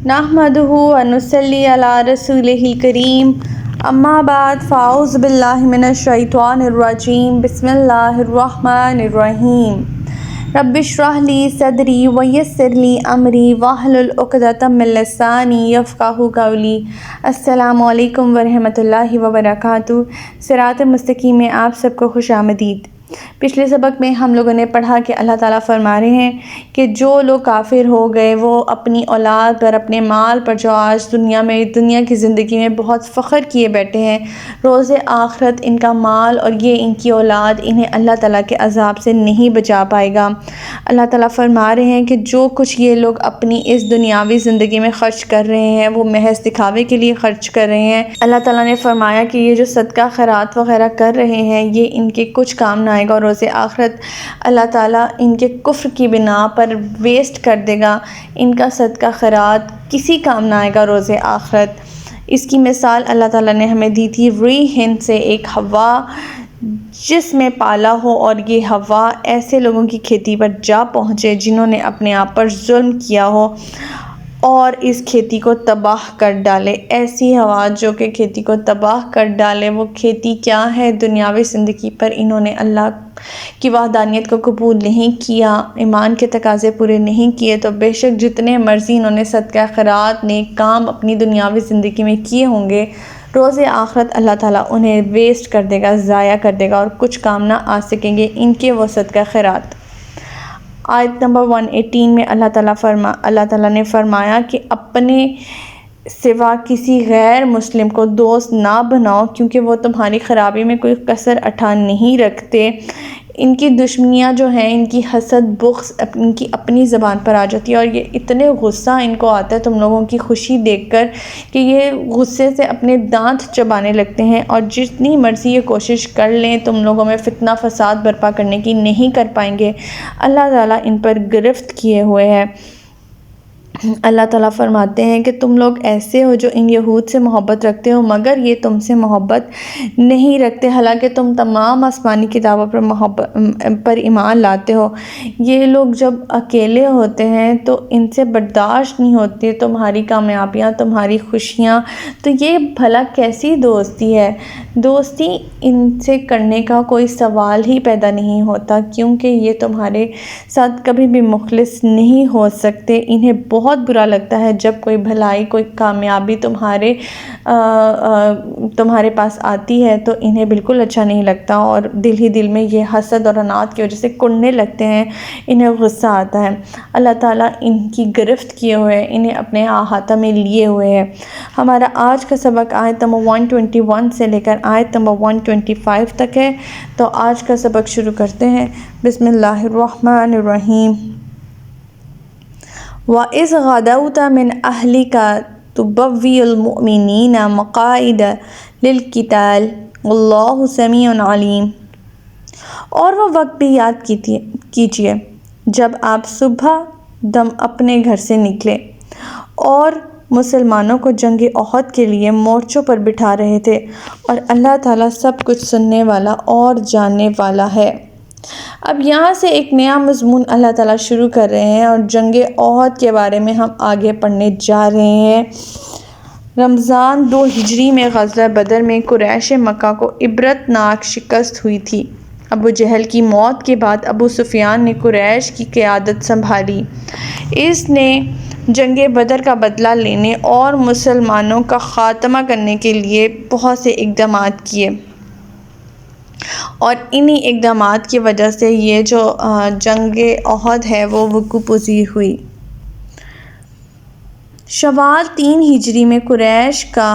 نحمدہ و نصلی علی رسولہ الکریم اما بعد فاعوذ باللہ من الشیطان الرجیم بسم اللہ الرحمن الرحیم رب اشرح لی صدری ویسر لی امری واحلل عقدۃ من لسانی یفقہوا قولی۔ السلام علیکم ورحمۃ اللہ وبرکاتہ۔ صراط مستقیم میں آپ سب کو خوش آمدید۔ پچھلے سبق میں ہم لوگوں نے پڑھا کہ اللہ تعالیٰ فرما رہے ہیں کہ جو لوگ کافر ہو گئے وہ اپنی اولاد پر، اپنے مال پر، جو آج دنیا کی زندگی میں بہت فخر کیے بیٹھے ہیں، روز آخرت ان کا مال اور یہ ان کی اولاد انہیں اللہ تعالیٰ کے عذاب سے نہیں بچا پائے گا۔ اللہ تعالیٰ فرما رہے ہیں کہ جو کچھ یہ لوگ اپنی اس دنیاوی زندگی میں خرچ کر رہے ہیں وہ محض دکھاوے کے لیے خرچ کر رہے ہیں۔ اللہ تعالیٰ نے فرمایا کہ یہ جو صدقہ خیرات وغیرہ کر رہے ہیں یہ ان کے کچھ کام نہ آئے گا، اور روز آخرت اللہ تعالیٰ ان کے کفر کی بنا پر ویسٹ کر دے گا۔ ان کا صدقہ خیرات کسی کام نہ آئے گا روز آخرت۔ اس کی مثال اللہ تعالیٰ نے ہمیں دی تھی روئی ہند سے ایک ہوا جس میں پالا ہو، اور یہ ہوا ایسے لوگوں کی کھیتی پر جا پہنچے جنہوں نے اپنے آپ پر ظلم کیا ہو اور اس کھیتی کو تباہ کر ڈالے۔ ایسی ہوا جو کہ کھیتی کو تباہ کر ڈالے، وہ کھیتی کیا ہے؟ دنیاوی زندگی پر انہوں نے اللہ کی وحدانیت کو قبول نہیں کیا، ایمان کے تقاضے پورے نہیں کیے، تو بے شک جتنے مرضی انہوں نے صدقہ خیرات نیک کام اپنی دنیاوی زندگی میں کیے ہوں گے، روز آخرت اللہ تعالیٰ انہیں ویسٹ کر دے گا، ضائع کر دے گا، اور کچھ کام نہ آ سکیں گے ان کے وہ صدقہ خیرات۔ آیت نمبر 118 میں اللہ تعالیٰ نے فرمایا کہ اپنے سوا کسی غیر مسلم کو دوست نہ بناؤ، کیونکہ وہ تمہاری خرابی میں کوئی کسر اٹھا نہیں رکھتے۔ ان کی دشمنیاں جو ہیں، ان کی حسد، بغض ان کی اپنی زبان پر آ جاتی ہے، اور یہ اتنے غصہ ان کو آتا ہے تم لوگوں کی خوشی دیکھ کر کہ یہ غصے سے اپنے دانت چبانے لگتے ہیں، اور جتنی مرضی یہ کوشش کر لیں تم لوگوں میں فتنہ فساد برپا کرنے کی نہیں کر پائیں گے۔ اللہ تعالیٰ ان پر گرفت کیے ہوئے ہے۔ اللہ تعالیٰ فرماتے ہیں کہ تم لوگ ایسے ہو جو ان یہود سے محبت رکھتے ہو مگر یہ تم سے محبت نہیں رکھتے، حالانکہ تم تمام آسمانی کتابوں پر ایمان لاتے ہو۔ یہ لوگ جب اکیلے ہوتے ہیں تو ان سے برداشت نہیں ہوتی تمہاری کامیابیاں، تمہاری خوشیاں، تو یہ بھلا کیسی دوستی ہے؟ دوستی ان سے کرنے کا کوئی سوال ہی پیدا نہیں ہوتا، کیونکہ یہ تمہارے ساتھ کبھی بھی مخلص نہیں ہو سکتے۔ انہیں بہت برا لگتا ہے جب کوئی بھلائی، کوئی کامیابی تمہارے پاس آتی ہے تو انہیں بالکل اچھا نہیں لگتا، اور دل ہی دل میں یہ حسد اور انات کی وجہ سے کڑنے لگتے ہیں، انہیں غصہ آتا ہے۔ اللہ تعالیٰ ان کی گرفت کیے ہوئے ہیں، انہیں اپنے احاطہ میں لیے ہوئے ہیں۔ ہمارا آج کا سبق آیت نمبر 121 سے لے کر آیت نمبر 125 تک ہے، تو آج کا سبق شروع کرتے ہیں۔ بسم اللہ الرحمن الرحیم۔ وَإِذْ غَدَوْتَ مِنْ أَهْلِكَ تُبَوِّئُ الْمُؤْمِنِينَ مَقَاعِدَ لِلْقِتَالِ وَاللَّهُ سَمِيعٌ عَلِيمٌ۔ اور وہ وقت بھی یاد کیجیے جب آپ صبح دم اپنے گھر سے نکلے اور مسلمانوں کو جنگ احد کے لیے مورچوں پر بٹھا رہے تھے، اور اللہ تعالیٰ سب کچھ سننے والا اور جاننے والا ہے۔ اب یہاں سے ایک نیا مضمون اللہ تعالیٰ شروع کر رہے ہیں، اور جنگ احد کے بارے میں ہم آگے پڑھنے جا رہے ہیں۔ رمضان 2 ہجری میں غزوہ بدر میں قریش مکہ کو عبرتناک شکست ہوئی تھی۔ ابو جہل کی موت کے بعد ابو سفیان نے قریش کی قیادت سنبھالی۔ اس نے جنگ بدر کا بدلہ لینے اور مسلمانوں کا خاتمہ کرنے کے لیے بہت سے اقدامات کیے، اور انہی اقدامات کی وجہ سے یہ جو جنگ احد ہے وہ وقوع پذیر ہوئی۔ شوال 3 ہجری میں قریش کا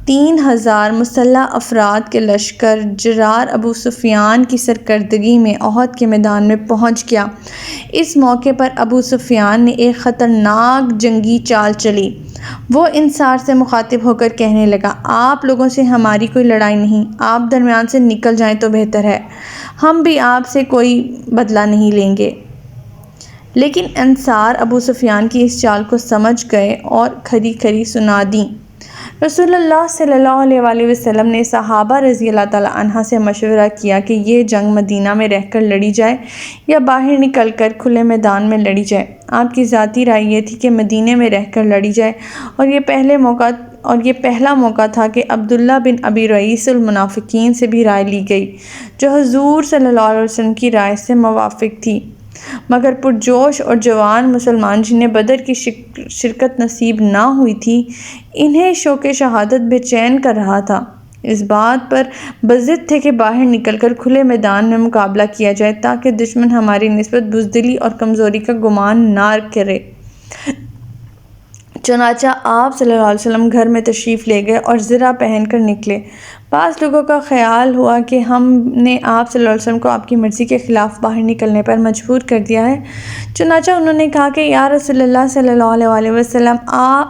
3000 مسلح افراد کے لشکر جرار ابو سفیان کی سرکردگی میں احد کے میدان میں پہنچ گیا۔ اس موقع پر ابو سفیان نے ایک خطرناک جنگی چال چلی۔ وہ انصار سے مخاطب ہو کر کہنے لگا، آپ لوگوں سے ہماری کوئی لڑائی نہیں، آپ درمیان سے نکل جائیں تو بہتر ہے، ہم بھی آپ سے کوئی بدلہ نہیں لیں گے۔ لیکن انصار ابو سفیان کی اس چال کو سمجھ گئے اور کھری کھری سنا دیں۔ رسول اللہ صلی اللہ علیہ وآلہ وسلم نے صحابہ رضی اللہ تعالیٰ عنہ سے مشورہ کیا کہ یہ جنگ مدینہ میں رہ کر لڑی جائے یا باہر نکل کر کھلے میدان میں لڑی جائے۔ آپ کی ذاتی رائے یہ تھی کہ مدینہ میں رہ کر لڑی جائے، اور یہ پہلا موقع تھا کہ عبداللہ بن ابی رئیس المنافقین سے بھی رائے لی گئی، جو حضور صلی اللہ علیہ وسلم کی رائے سے موافق تھی۔ مگر پرجوش اور جوان مسلمان جنہیں بدر کی شرکت نصیب نہ ہوئی تھی، انہیں شوق شہادت بے چین کر رہا تھا۔ اس بات پر بضد تھے کہ باہر نکل کر کھلے میدان میں مقابلہ کیا جائے تاکہ دشمن ہماری نسبت بزدلی اور کمزوری کا گمان نہ کرے۔ چنانچہ آپ صلی اللہ علیہ وسلم گھر میں تشریف لے گئے اور زرہ پہن کر نکلے۔ بعض لوگوں کا خیال ہوا کہ ہم نے آپ صلی اللہ علیہ وسلم کو آپ کی مرضی کے خلاف باہر نکلنے پر مجبور کر دیا ہے۔ چنانچہ انہوں نے کہا کہ یا رسول اللہ صلی اللہ علیہ وآلہ وسلم،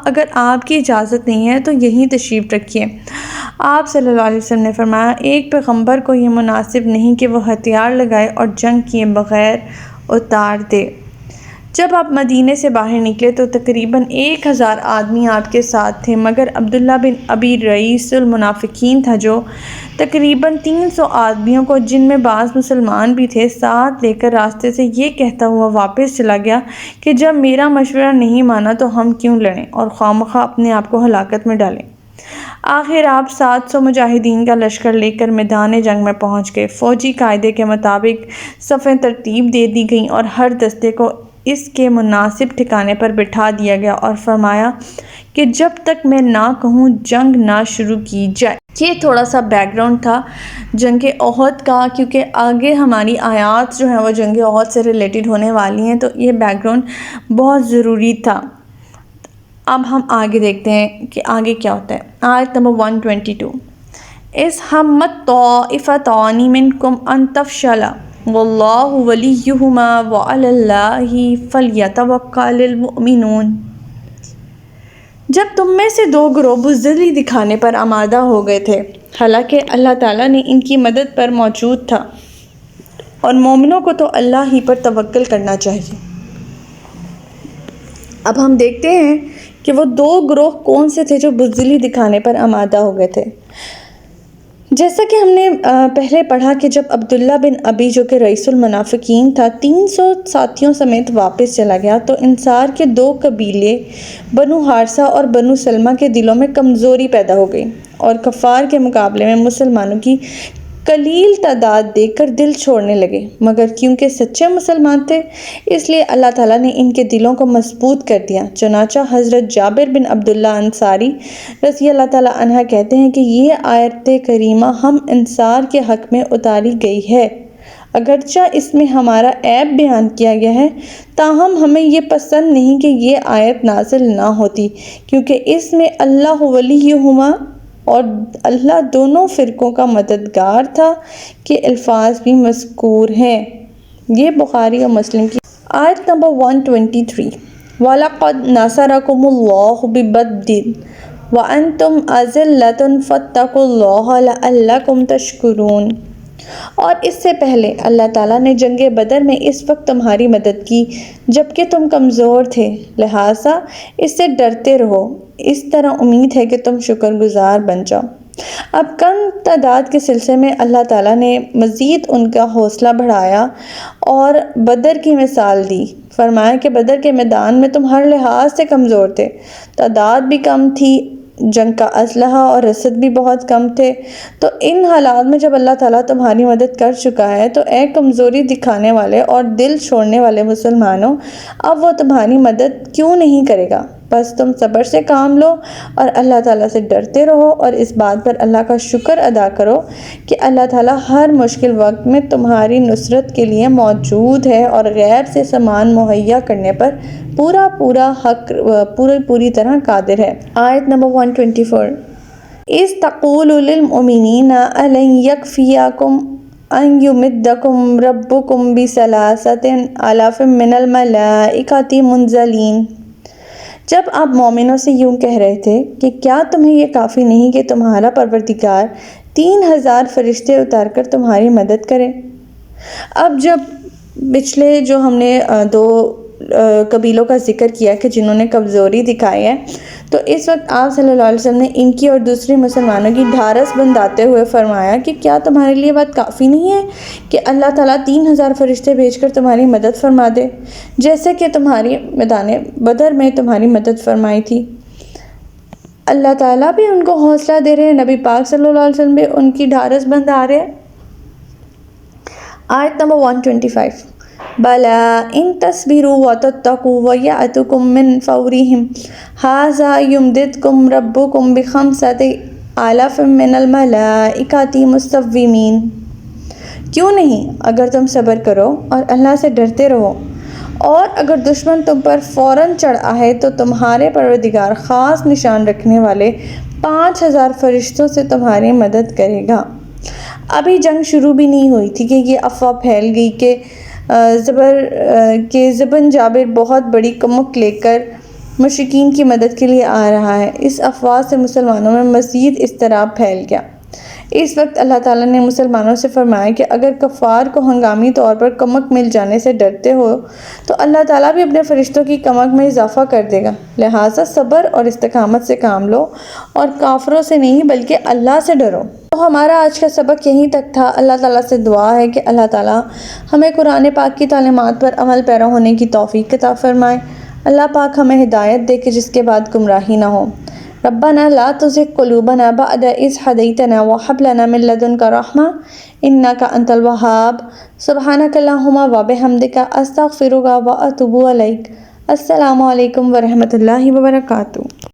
اگر آپ کی اجازت نہیں ہے تو یہیں تشریف رکھیے۔ آپ صلی اللہ علیہ وسلم نے فرمایا، ایک پیغمبر کو یہ مناسب نہیں کہ وہ ہتھیار لگائے اور جنگ کیے بغیر اتار دے۔ جب آپ مدینے سے باہر نکلے تو تقریباً 1000 آدمی آپ کے ساتھ تھے، مگر عبداللہ بن ابی رئیس المنافقین تھا جو تقریباً 300 آدمیوں کو، جن میں بعض مسلمان بھی تھے، ساتھ لے کر راستے سے یہ کہتا ہوا واپس چلا گیا کہ جب میرا مشورہ نہیں مانا تو ہم کیوں لڑیں اور خواہ اپنے آپ کو ہلاکت میں ڈالیں۔ آخر آپ 700 مجاہدین کا لشکر لے کر میدان جنگ میں پہنچ گئے۔ فوجی قاعدے کے مطابق صفیں ترتیب دے دی گئیں اور ہر دستے کو اس کے مناسب ٹھکانے پر بٹھا دیا گیا اور فرمایا کہ جب تک میں نہ کہوں جنگ نہ شروع کی جائے۔ یہ تھوڑا سا بیک گراؤنڈ تھا جنگ احد کا، کیونکہ آگے ہماری آیات جو ہیں وہ جنگ احد سے ریلیٹڈ ہونے والی ہیں، تو یہ بیک گراؤنڈ بہت ضروری تھا۔ اب ہم آگے دیکھتے ہیں کہ آگے کیا ہوتا ہے۔ آیت نمبر 122، اِذْ ہَمَّتْ طَائِفَتَانِ مِنْکُمْ أَن تَفْشَلَا وَاللَّهُ وَلِيُّهُمَا وَعَلَى اللَّهِ فَلْيَتَوَكَّلِ الْمُؤْمِنُونَ۔ جب تم میں سے 2 گروہ بزدلی دکھانے پر آمادہ ہو گئے تھے، حالانکہ اللہ تعالیٰ نے ان کی مدد پر موجود تھا، اور مومنوں کو تو اللہ ہی پر توکل کرنا چاہیے۔ اب ہم دیکھتے ہیں کہ وہ 2 گروہ کون سے تھے جو بزدلی دکھانے پر آمادہ ہو گئے تھے۔ جیسا کہ ہم نے پہلے پڑھا کہ جب عبداللہ بن ابی، جو کہ رئیس المنافقین تھا، 300 ساتھیوں سمیت واپس چلا گیا تو انصار کے 2 قبیلے بنو حارثہ اور بنو سلمہ کے دلوں میں کمزوری پیدا ہو گئی اور کفار کے مقابلے میں مسلمانوں کی قلیل تعداد دیکھ کر دل چھوڑنے لگے، مگر کیونکہ سچے مسلمان تھے اس لیے اللہ تعالیٰ نے ان کے دلوں کو مضبوط کر دیا۔ چنانچہ حضرت جابر بن عبداللہ انصاری رضی اللہ تعالیٰ عنہ کہتے ہیں کہ یہ آیت کریمہ ہم انصار کے حق میں اتاری گئی ہے، اگرچہ اس میں ہمارا عیب بیان کیا گیا ہے، تاہم ہمیں یہ پسند نہیں کہ یہ آیت نازل نہ ہوتی، کیونکہ اس میں اللہ ولیہما اور اللہ دونوں فرقوں کا مددگار تھا کہ الفاظ بھی مذکور ہیں۔ یہ بخاری اور مسلم کی آیت نمبر 123، وَلَقَدْ نَصَرَكُمُ اللَّهُ بِبَدْرٍ وَأَنْتُمْ أَذِلَّةٌ فَاتَّقُوا اللَّهَ لَعَلَّكُمْ تَشْكُرُونَ۔ اور اس سے پہلے اللہ تعالیٰ نے جنگ بدر میں اس وقت تمہاری مدد کی جبکہ تم کمزور تھے، لہٰذا اس سے ڈرتے رہو، اس طرح امید ہے کہ تم شکر گزار بن جاؤ۔ اب کم تعداد کے سلسلے میں اللہ تعالیٰ نے مزید ان کا حوصلہ بڑھایا اور بدر کی مثال دی۔ فرمایا کہ بدر کے میدان میں تم ہر لحاظ سے کمزور تھے، تعداد بھی کم تھی، جنگ کا اسلحہ اور رسد بھی بہت کم تھے، تو ان حالات میں جب اللہ تعالیٰ تمہاری مدد کر چکا ہے تو اے کمزوری دکھانے والے اور دل چھوڑنے والے مسلمانوں، اب وہ تمہاری مدد کیوں نہیں کرے گا؟ بس تم صبر سے کام لو اور اللہ تعالیٰ سے ڈرتے رہو، اور اس بات پر اللہ کا شکر ادا کرو کہ اللہ تعالیٰ ہر مشکل وقت میں تمہاری نصرت کے لیے موجود ہے اور غیب سے سامان مہیا کرنے پر پوری طرح قادر ہے۔ آیت نمبر 124، اِذْ تَقُولُ لِلْمُؤْمِنِينَ أَلَنْ يَكْفِيَكُمْ أَنْ يُمِدَّكُمْ رَبُّكُمْ بِثَلَاثَةٍ آلَافٍ مِّنَ الْمَلَائِكَةِ مُنزَلِينَ۔ جب آپ مومنوں سے یوں کہہ رہے تھے کہ کیا تمہیں یہ کافی نہیں کہ تمہارا پروردگار 3000 فرشتے اتار کر تمہاری مدد کرے۔ اب جب پچھلے جو ہم نے 2 قبیلوں کا ذکر کیا کہ جنہوں نے کمزوری دکھائی ہے، تو اس وقت آپ صلی اللہ علیہ وسلم نے ان کی اور دوسرے مسلمانوں کی ڈھارس بندھاتے ہوئے فرمایا کہ کیا تمہارے لیے بات کافی نہیں ہے کہ اللہ تعالیٰ 3000 فرشتے بھیج کر تمہاری مدد فرما دے، جیسے کہ تمہاری میدان بدر میں تمہاری مدد فرمائی تھی۔ اللہ تعالیٰ بھی ان کو حوصلہ دے رہے ہیں، نبی پاک صلی اللہ علیہ وسلم بھی ان کی ڈھارس بندھا رہے ہیں۔ آیت نمبر 125، بَلَا إِن تَصْبِرُوا وَتَتَّقُوا وَيَأْتُكُم مِّن فَوْرِهِمْ هَٰذَا يُمْدِدْكُم رَّبُّكُم بِخَمْسَةِ آلَافٍ مِّنَ الْمَلَائِكَةِ مُصَوِّمِينَ، کیوں نہیں اگر تم صبر کرو اور اللہ سے ڈرتے رہو، اور اگر دشمن تم پر فوراً چڑھ آئے تو تمہارے پروردگار خاص نشان رکھنے والے 5000 فرشتوں سے تمہاری مدد کرے گا۔ ابھی جنگ شروع بھی نہیں ہوئی تھی کہ یہ افواہ پھیل گئی کہ زبن جابر بہت بڑی کمک لے کر مشرکین کی مدد کے لیے آ رہا ہے۔ اس افواہ سے مسلمانوں میں مزید اضطراب پھیل گیا۔ اس وقت اللہ تعالیٰ نے مسلمانوں سے فرمایا کہ اگر کفار کو ہنگامی طور پر کمک مل جانے سے ڈرتے ہو تو اللہ تعالیٰ بھی اپنے فرشتوں کی کمک میں اضافہ کر دے گا، لہٰذا صبر اور استقامت سے کام لو اور کافروں سے نہیں بلکہ اللہ سے ڈرو۔ تو ہمارا آج کا سبق یہیں تک تھا۔ اللہ تعالیٰ سے دعا ہے کہ اللہ تعالیٰ ہمیں قرآن پاک کی تعلیمات پر عمل پیرا ہونے کی توفیق عطا فرمائے۔ اللہ پاک ہمیں ہدایت دے کہ جس کے بعد گمراہی نہ ہو۔ ربنا لا تزغ قلوبنا بعد إذ هديتنا وهب لنا من لدنك رحمة إنك أنت الوهاب سبحانك اللهم وبحمدك أستغفرك وأتوب إليك۔ السلام علیکم ورحمۃ اللہ وبرکاتہ۔